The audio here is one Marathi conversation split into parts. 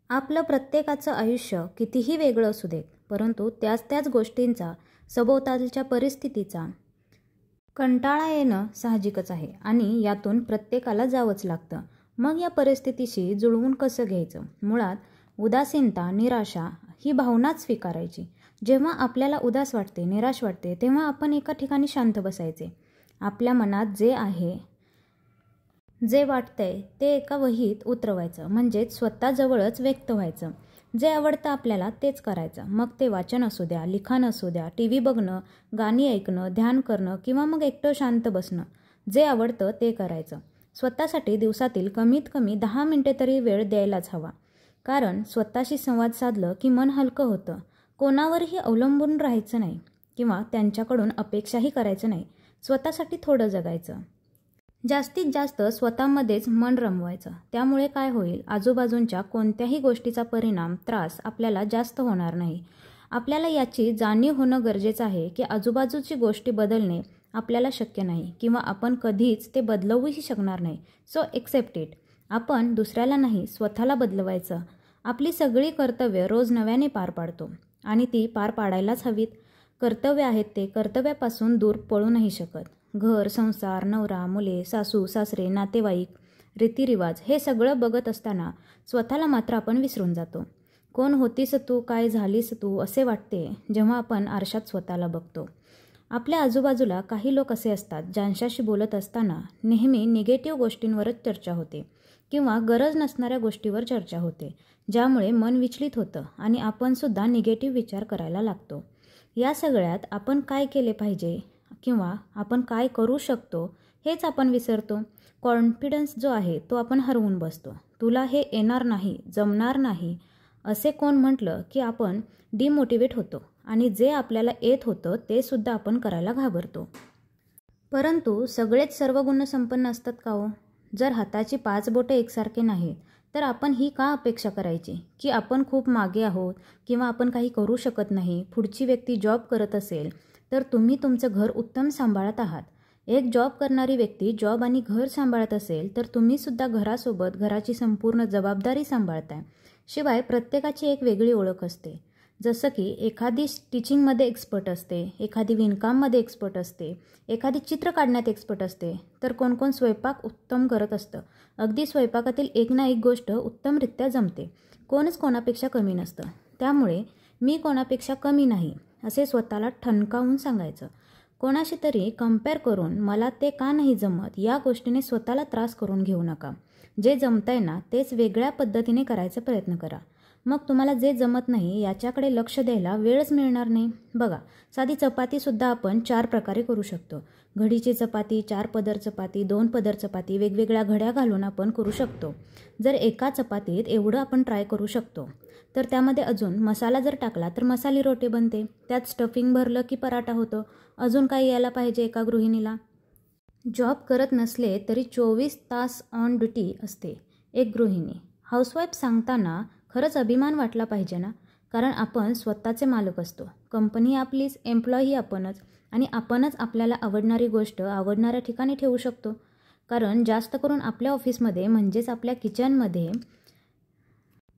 आपलं प्रत्येकाचं आयुष्य कितीही वेगळं असू देत, परंतु त्याच गोष्टींचा, सभोवतालच्या परिस्थितीचा कंटाळा येणं साहजिकच आहे आणि यातून प्रत्येकाला जावंच लागतं. मग या परिस्थितीशी जुळवून कसं घ्यायचं? मुळात उदासीनता, निराशा ही भावनाच स्वीकारायची. जेव्हा आपल्याला उदास वाटते, निराश वाटते, तेव्हा आपण एका ठिकाणी शांत बसायचे. आपल्या मनात जे आहे, जे वाटतंय ते एका वहीत उतरवायचं, म्हणजेच स्वतःजवळच व्यक्त व्हायचं. जे आवडतं आपल्याला तेच करायचं. मग ते वाचन असू द्या, लिखाण असू द्या, TV बघणं, गाणी ऐकणं, ध्यान करणं किंवा मग एकटं शांत बसणं. जे आवडतं ते करायचं. स्वतःसाठी दिवसातील कमीत कमी 10 मिनिटे तरी वेळ द्यायलाच हवा. कारण स्वतःशी संवाद साधलं की मन हलकं होतं. कोणावरही अवलंबून राहायचं नाही किंवा त्यांच्याकडून अपेक्षाही करायचं नाही. स्वतःसाठी थोडं जगायचं. जास्तीत जास्त स्वतःमध्येच मन रमवायचं. त्यामुळे काय होईल, आजूबाजूंच्या कोणत्याही गोष्टीचा परिणाम, त्रास आपल्याला जास्त होणार नाही. आपल्याला याची जाणीव होणं गरजेचं आहे की आजूबाजूची गोष्टी बदलणे आपल्याला शक्य नाही किंवा आपण कधीच ते बदलवूही शकणार नाही. So accept it. आपण दुसऱ्याला नाही, स्वतःला बदलवायचं. आपली सगळी कर्तव्य रोज नव्याने पार पाडतो आणि ती पार पाडायलाच हवीत. कर्तव्य आहेत ते कर्तव्यापासून दूर पळू नाही शकत. घर, संसार, नवरा, मुले, सासू, सासरे, नातेवाईक, रीतिरिवाज हे सगळं बघत असताना स्वतःला मात्र आपण विसरून जातो. कोण होतीस तू, काय झालीस तू असे वाटते जेव्हा आपण आरशात स्वतःला बघतो. आपल्या आजूबाजूला काही लोक असे असतात ज्यांच्याशी बोलत असताना नेहमी निगेटिव्ह गोष्टींवरच चर्चा होते किंवा गरज नसणाऱ्या गोष्टीवर चर्चा होते, ज्यामुळे मन विचलित होतं आणि आपण सुद्धा निगेटिव्ह विचार करायला लागतो. या सगळ्यात आपण काय केले पाहिजे किंवा आपण काय करू शकतो हेच आपण विसरतो. कॉन्फिडन्स जो आहे तो आपण हरवून बसतो. तुला हे येणार नाही, जमणार नाही असे कोण म्हटलं की आपण डिमोटिवेट होतो आणि जे आपल्याला येत होतं ते सुद्धा आपण करायला घाबरतो. परंतु सगळेच सर्व गुण संपन्न असतात का हो? जर हाताची 5 बोटे एकसारखे नाहीत तर आपण ही का अपेक्षा करायची की आपण खूप मागे आहोत किंवा आपण काही करू शकत नाही? पुढची व्यक्ती जॉब करत असेल तर तुम्ही तुमचं घर उत्तम सांभाळत आहात. एक जॉब करणारी व्यक्ती जॉब आणि घर सांभाळत असेल तर तुम्ही सुद्धा घरासोबत घराची संपूर्ण जबाबदारी सांभाळताय. शिवाय प्रत्येकाची एक वेगळी ओळख असते. जसं की एखादी टीचिंगमध्ये एक्सपर्ट असते, एखादी विणकाममध्ये एक्सपर्ट असते, एखादी चित्र काढण्यात एक्सपर्ट असते, तर कोण स्वयंपाक उत्तम करत असतं. अगदी स्वयंपाकातील एक ना एक गोष्ट उत्तमरित्या जमते. कोणच कोणापेक्षा कमी नसतं. त्यामुळे मी कोणापेक्षा कमी नाही असे स्वतःला ठणकावून सांगायचं. कोणाशी तरी कम्पेअर करून मला ते का नाही जमत या गोष्टीने स्वतःला त्रास करून घेऊ नका. जे जमतंय ना तेच वेगळ्या पद्धतीने करायचा प्रयत्न करा. मग तुम्हाला जे जमत नाही याच्याकडे लक्ष द्यायला वेळच मिळणार नाही. बघा, साधी चपातीसुद्धा आपण 4 प्रकारे करू शकतो. घडीची चपाती, 4 पदर चपाती, 2 पदर चपाती, वेगवेगळ्या घड्या घालून आपण करू शकतो. जर एका चपातीत एवढं आपण ट्राय करू शकतो तर त्यामध्ये अजून मसाला जर टाकला तर मसाली रोटी बनते. त्यात स्टफिंग भरलं की पराठा होतो. अजून काही यायला पाहिजे एका गृहिणीला? जॉब करत नसले तरी 24 तास ऑन ड्युटी असते एक गृहिणी. हाऊसवाईफ सांगताना खरंच अभिमान वाटला पाहिजे ना, कारण आपण स्वतःचे मालक असतो. कंपनी आपलीच, एम्प्लॉई आपणच आणि आपणच आपल्याला आवडणारी गोष्ट आवडणाऱ्या ठिकाणी ठेवू शकतो. कारण जास्त करून आपल्या ऑफिसमध्ये म्हणजेच आपल्या किचनमध्ये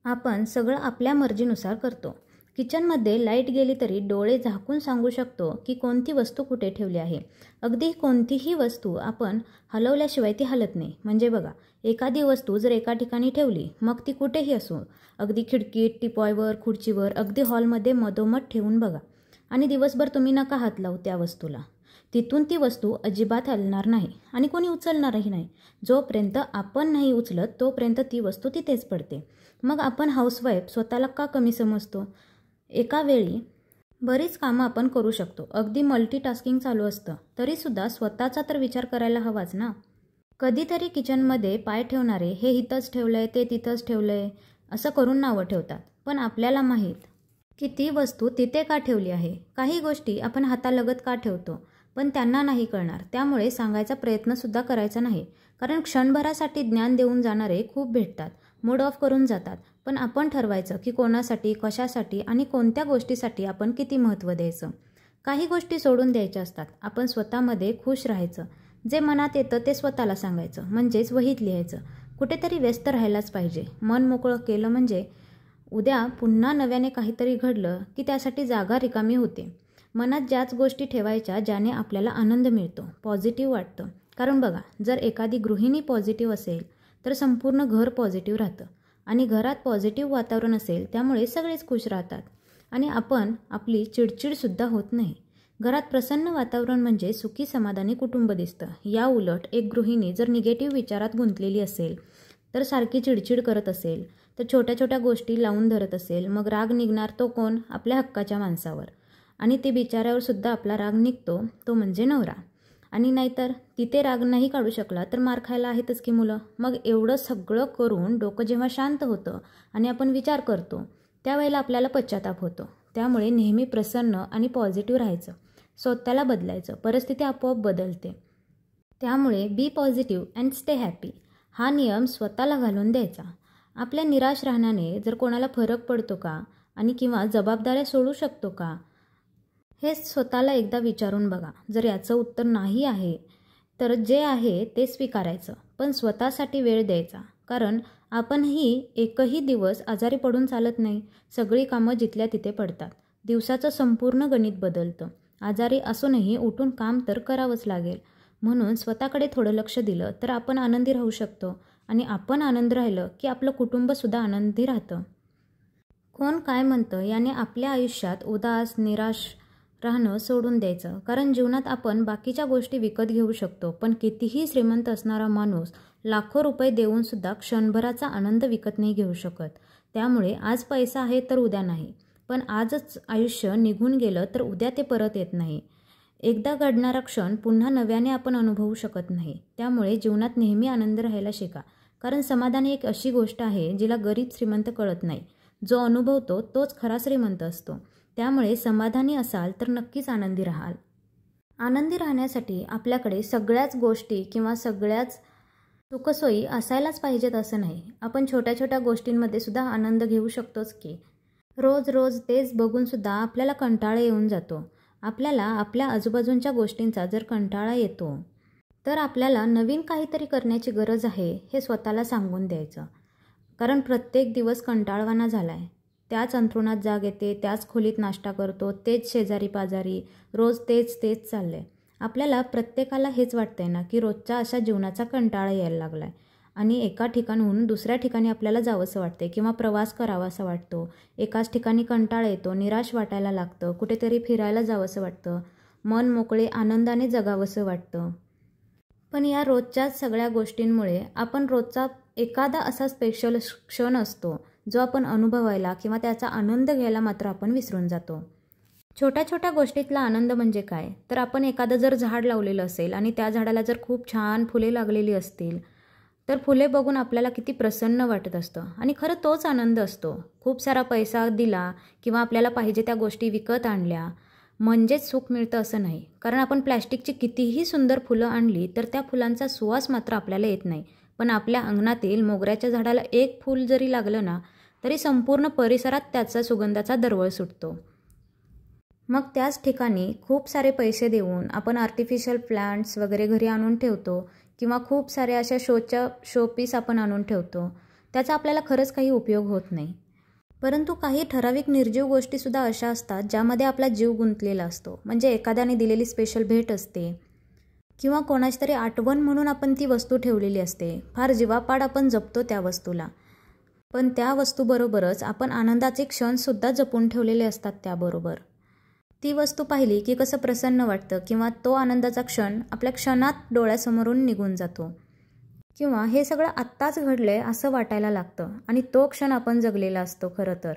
आपण सगळं आपल्या मर्जीनुसार करतो. किचनमध्ये लाईट गेली तरी डोळे झाकून सांगू शकतो की कोणती वस्तू कुठे ठेवली आहे. अगदी कोणतीही वस्तू आपण हलवल्याशिवाय ती हलत नाही. म्हणजे बघा, एखादी वस्तू जर एका ठिकाणी ठेवली मग ती कुठेही असो, अगदी खिडकीत, टिपॉयवर, खुर्चीवर, अगदी हॉलमध्ये मधोमध ठेवून बघा आणि दिवसभर तुम्ही नका हात लावू त्या वस्तूला. तिथून ती वस्तू अजिबात हलणार नाही आणि कोणी उचलणारही नाही. जोपर्यंत आपण नाही उचलत तोपर्यंत ती वस्तू तिथेच पडते. मग आपण हाऊसवाईफ स्वतःला का कमी समजतो? एका वेळी बरीच कामं आपण करू शकतो. अगदी मल्टीटास्किंग चालू असतं तरीसुद्धा स्वतःचा तर विचार करायला हवाच ना. कधीतरी किचनमध्ये पाय ठेवणारे हे इथंच ठेवलंय, ते तिथंच ठेवलंय असं करून नावं ठेवतात. पण आपल्याला माहीत की ती वस्तू तिथे का ठेवली आहे. काही गोष्टी आपण हातालगत का ठेवतो पण त्यांना नाही कळणार. त्यामुळे सांगायचा प्रयत्नसुद्धा करायचा नाही. कारण क्षणभरासाठी ज्ञान देऊन जाणारे खूप भेटतात, मूड ऑफ करून जातात. पण आपण ठरवायचं की कोणासाठी, कशासाठी आणि कोणत्या गोष्टीसाठी आपण किती महत्त्व द्यायचं. काही गोष्टी सोडून द्यायच्या असतात. आपण स्वतःमध्ये खुश राहायचं. जे मनात येतं ते स्वतःला सांगायचं, म्हणजेच वहीत लिहायचं. कुठेतरी व्यस्त राहायलाच पाहिजे. मन मोकळं केलं म्हणजे उद्या पुन्हा नव्याने काहीतरी घडलं की त्यासाठी जागा रिकामी होते. मनात ज्याच गोष्टी ठेवायच्या ज्याने आपल्याला आनंद मिळतो, पॉझिटिव्ह वाटतं. कारण बघा, जर एखादी गृहिणी पॉझिटिव्ह असेल तर संपूर्ण घर पॉझिटिव्ह राहतं आणि घरात पॉझिटिव्ह वातावरण असेल त्यामुळे सगळेच खुश राहतात आणि आपण आपली चिडचिडसुद्धा होत नाही. घरात प्रसन्न वातावरण म्हणजे सुखी समाधानी कुटुंब दिसतं. या उलट एक गृहिणी जर निगेटिव्ह विचारात गुंतलेली असेल तर सारखी चिडचिड करत असेल तर छोट्या छोट्या गोष्टी लावून धरत असेल, मग राग निघणार तो कोण? आपल्या हक्काच्या माणसावर. आणि ते बिचाऱ्यावर सुद्धा आपला राग निघतो, तो म्हणजे नवरा. आणि नाहीतर तिथे राग नाही काढू शकला तर मार खायला आहेतच की मुलं. मग एवढं सगळं करून डोकं जेव्हा शांत होतं आणि आपण विचार करतो त्यावेळेला आपल्याला पश्चाताप होतो. त्यामुळे नेहमी प्रसन्न आणि पॉझिटिव्ह राहायचं, स्वतःला बदलायचं, परिस्थिती आपोआप बदलते. त्यामुळे बी पॉझिटिव्ह अँड स्टे हॅपी हा नियम स्वतःला घालून द्यायचा. आपल्या निराश राहण्याने जर कोणाला फरक पडतो का आणि किंवा जबाबदाऱ्या सोडू शकतो का, हे स्वतःला एकदा विचारून बघा. जर याचं उत्तर नाही आहे तर जे आहे ते स्वीकारायचं, पण स्वतःसाठी वेळ द्यायचा. कारण आपणही एकही दिवस आजारी पडून चालत नाही. सगळी कामं जिथल्या तिथे पडतात. दिवसाचं संपूर्ण गणित बदलतं. आजारी असूनही उठून काम तर करावंच लागेल. म्हणून स्वतःकडे थोडं लक्ष दिलं तर आपण आनंदी राहू शकतो आणि आपण आनंद राहिलं की आपलं कुटुंबसुद्धा आनंदी राहतं. कोण काय म्हणतं याने आपल्या आयुष्यात उदास निराश राहणं सोडून द्यायचं. कारण जीवनात आपण बाकीच्या गोष्टी विकत घेऊ शकतो, पण कितीही श्रीमंत असणारा माणूस लाखो रुपये देऊनसुद्धा क्षणभराचा आनंद विकत नाही घेऊ शकत. त्यामुळे आज पैसा आहे तर उद्या नाही, पण आजच आयुष्य निघून गेलं तर उद्या ते परत येत नाही. एकदा घडणारा क्षण पुन्हा नव्याने आपण अनुभवू शकत नाही. त्यामुळे जीवनात नेहमी आनंद राहायला शिका. कारण समाधान एक अशी गोष्ट आहे जिला गरीब श्रीमंत कळत नाही. जो अनुभवतो तोच खरा श्रीमंत असतो. त्यामुळे समाधानी असाल तर नक्कीच आनंदी राहाल. आनंदी राहण्यासाठी आपल्याकडे सगळ्याच गोष्टी किंवा सगळ्याच सुखसोयी असायलाच पाहिजेत असं नाही. आपण छोट्या छोट्या गोष्टींमध्ये सुद्धा आनंद घेऊ शकतोच की. रोज रोज तेच बघूनसुद्धा आपल्याला कंटाळा येऊन जातो. आपल्याला आपल्या आजूबाजूंच्या गोष्टींचा जर कंटाळा येतो तर आपल्याला नवीन काहीतरी करण्याची गरज आहे हे स्वतःला सांगून द्यायचं. कारण प्रत्येक दिवस कंटाळवाणा झाला आहे. त्याच अंथरुणात जाग येते, त्याच खोलीत नाश्ता करतो, तेच शेजारी पाजारी, रोज तेच तेच चाललं आहे. आपल्याला प्रत्येकाला हेच वाटतंय ना की रोजच्या अशा जीवनाचा कंटाळा यायला लागला आहे आणि एका ठिकाणाहून दुसऱ्या ठिकाणी आपल्याला जावंसं वाटते किंवा प्रवास करावासा वाटतो. एकाच ठिकाणी कंटाळा येतो, निराश वाटायला लागतं, कुठेतरी फिरायला जावंसं वाटतं, मन मोकळे आनंदाने जगावंसं वाटतं. पण या रोजच्याच सगळ्या गोष्टींमुळे आपण रोजचा एखादा असा स्पेशल क्षण असतो जो आपण अनुभवायला किंवा त्याचा आनंद घ्यायला मात्र आपण विसरून जातो. छोट्या छोट्या गोष्टीतला आनंद म्हणजे काय, तर आपण एखादं जर झाड लावलेलं असेल आणि त्या झाडाला जर खूप छान फुले लागलेली असतील तर फुले बघून आपल्याला किती प्रसन्न वाटत असतं आणि खरं तोच आनंद असतो. खूप सारा पैसा दिला किंवा आपल्याला पाहिजे त्या गोष्टी विकत आणल्या म्हणजेच सुख मिळतं असं नाही. कारण आपण प्लॅस्टिकची कितीही सुंदर फुलं आणली तर त्या फुलांचा सुवास मात्र आपल्याला येत नाही. पण आपल्या अंगणातील मोगऱ्याच्या झाडाला एक फूल जरी लागलं ना तरी संपूर्ण परिसरात त्याचा सुगंधाचा दरवळ सुटतो. मग त्याच ठिकाणी खूप सारे पैसे देऊन आपण आर्टिफिशियल प्लांट्स वगैरे घरी आणून ठेवतो किंवा खूप सारे अशा शोपीस आपण आणून ठेवतो. त्याचा आपल्याला खरंच काही उपयोग होत नाही. परंतु काही ठराविक निर्जीव गोष्टीसुद्धा अशा असतात ज्यामध्ये आपला जीव गुंतलेला असतो. म्हणजे एखाद्याने दिलेली स्पेशल भेट असते किंवा कोणाची तरी आठवण म्हणून आपण ती वस्तू ठेवलेली असते. फार जीवापाड आपण जपतो त्या वस्तूला, पण त्या वस्तूबरोबरच आपण आनंदाचे क्षणसुद्धा जपून ठेवलेले असतात. त्याबरोबर ती वस्तू पाहिली की कसं प्रसन्न वाटतं किंवा तो आनंदाचा क्षण आपल्या क्षणात डोळ्यासमोरून निघून जातो किंवा हे सगळं आत्ताच घडलंय असं वाटायला लागतं आणि तो क्षण आपण जगलेला असतो. खरं तर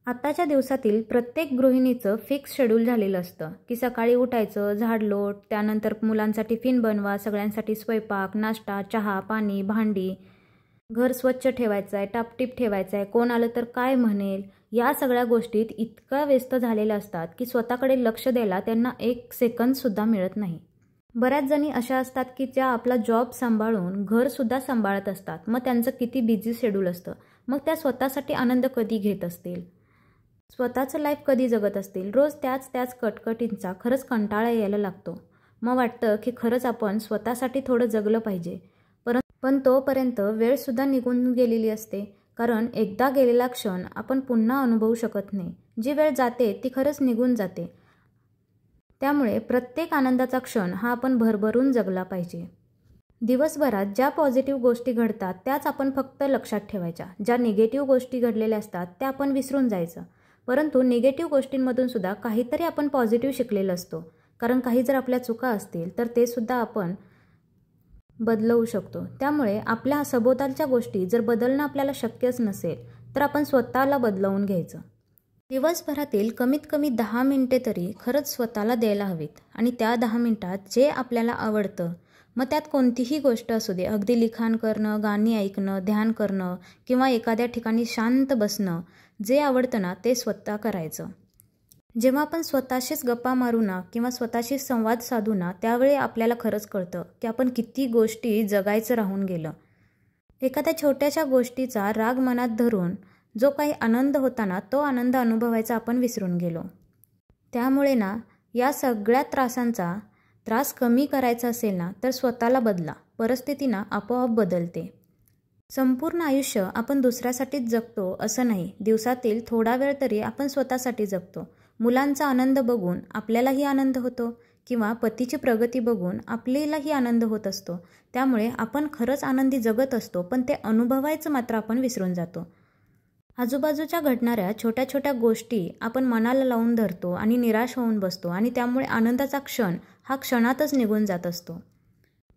आत्ताच्या दिवसातील प्रत्येक गृहिणीचं फिक्स शेड्यूल झालेलं असतं की सकाळी उठायचं, झाडलोट, त्यानंतर मुलांचा टिफिन बनवा, सगळ्यांसाठी स्वयंपाक, नाश्ता, चहा, पाणी, भांडी, घर स्वच्छ ठेवायचं आहे, टापटीप ठेवायचं आहे, कोण आलं तर काय म्हणेल, या सगळ्या गोष्टीत इतका व्यस्त झालेल्या असतात की स्वतःकडे लक्ष द्यायला त्यांना एक सेकंदसुद्धा मिळत नाही. बऱ्याच जणी अशा असतात की त्या आपला जॉब सांभाळून घरसुद्धा सांभाळत असतात. मग त्यांचं किती बिझी शेड्यूल असतं. मग त्या स्वतःसाठी आनंद कधी घेत असतील, स्वतःचं लाईफ कधी जगत असतील. रोज त्याच कटकटींचा खरंच कंटाळा यायला लागतो. मग वाटतं की खरंच आपण स्वतःसाठी थोडं जगलं पाहिजे. पण तोपर्यंत वेळसुद्धा निघून गेलेली असते. कारण एकदा गेलेला क्षण आपण पुन्हा अनुभवू शकत नाही. जी वेळ जाते ती खरंच निघून जाते. त्यामुळे प्रत्येक आनंदाचा क्षण हा आपण भरभरून जगला पाहिजे. दिवसभरात ज्या पॉझिटिव्ह गोष्टी घडतात त्याच आपण फक्त लक्षात ठेवायच्या. ज्या निगेटिव्ह गोष्टी घडलेल्या असतात त्या आपण विसरून जायचं. परंतु निगेटिव्ह गोष्टींमधून सुद्धा काहीतरी आपण पॉझिटिव्ह शिकलेलं असतो. कारण काही जर आपल्या चुका असतील तर ते सुद्धा आपण बदलवू शकतो. त्यामुळे आपल्या सभोवतालच्या गोष्टी जर बदलणं आपल्याला शक्यच नसेल तर आपण स्वतःला बदलवून घ्यायचं. दिवसभरातील कमीत कमी 10 मिनिटे तरी खरंच स्वतःला द्यायला हवीत. आणि त्या 10 मिनिटात जे आपल्याला आवडतं, मग त्यात कोणतीही गोष्ट असू दे, अगदी लिखाण करणं, गाणी ऐकणं, ध्यान करणं किंवा एखाद्या ठिकाणी शांत बसणं, जे आवडतं ना ते स्वतः करायचं. जेव्हा आपण स्वतःशीच गप्पा मारू ना किंवा स्वतःशीच संवाद साधू ना, त्यावेळी आपल्याला खरंच कळतं की आपण किती गोष्टी जगायचं राहून गेलं. एखाद्या छोट्याशा गोष्टीचा राग मनात धरून जो काही आनंद होता ना, तो आनंद अनुभवायचा आपण विसरून गेलो. त्यामुळे ना या सगळ्या त्रासांचा त्रास कमी करायचा असेल ना तर स्वतःला बदला. परिस्थिती ना आपोआप बदलते. संपूर्ण आयुष्य आपण दुसऱ्यासाठीच जगतो असं नाही. दिवसातील थोडा वेळ तरी आपण स्वतःसाठी जगतो. मुलांचा आनंद बघून आपल्यालाही आनंद होतो किंवा पतीची प्रगती बघून आपल्यालाही आनंद होत असतो. त्यामुळे आपण खरंच आनंदी जगत असतो, पण ते अनुभवायचं मात्र आपण विसरून जातो. आजूबाजूच्या घडणाऱ्या छोट्या छोट्या गोष्टी आपण मनाला लावून धरतो आणि निराश होऊन बसतो आणि त्यामुळे आनंदाचा क्षण हा क्षणातच निघून जात असतो.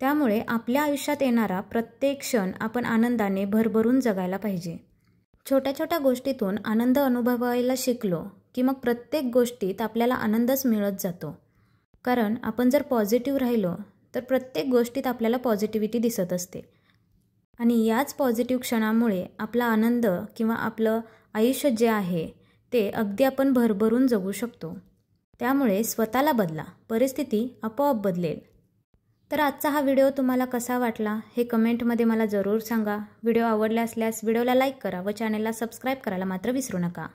त्यामुळे आपल्या आयुष्यात येणारा प्रत्येक क्षण आपण आनंदाने भरभरून जगायला पाहिजे. छोट्या छोट्या गोष्टीतून आनंद अनुभवायला शिकलो की मग प्रत्येक गोष्टीत आपल्याला आनंदच मिळत जातो. कारण आपण जर पॉझिटिव्ह राहिलो तर प्रत्येक गोष्टीत आपल्याला पॉझिटिव्हिटी दिसत असते. आणि याच पॉझिटिव्ह क्षणामुळे आपला आनंद किंवा आपलं आयुष्य जे आहे ते अगदी आपण भरभरून जगू शकतो. त्यामुळे स्वतःला बदला, परिस्थिती आपोआप बदलेल. तर आजचा हा व्हिडिओ तुम्हाला कसा वाटला हे कमेंटमध्ये मला जरूर सांगा. व्हिडिओ आवडला असल्यास व्हिडिओला लाईक करा व चॅनलला सबस्क्राईब करायला मात्र विसरू नका.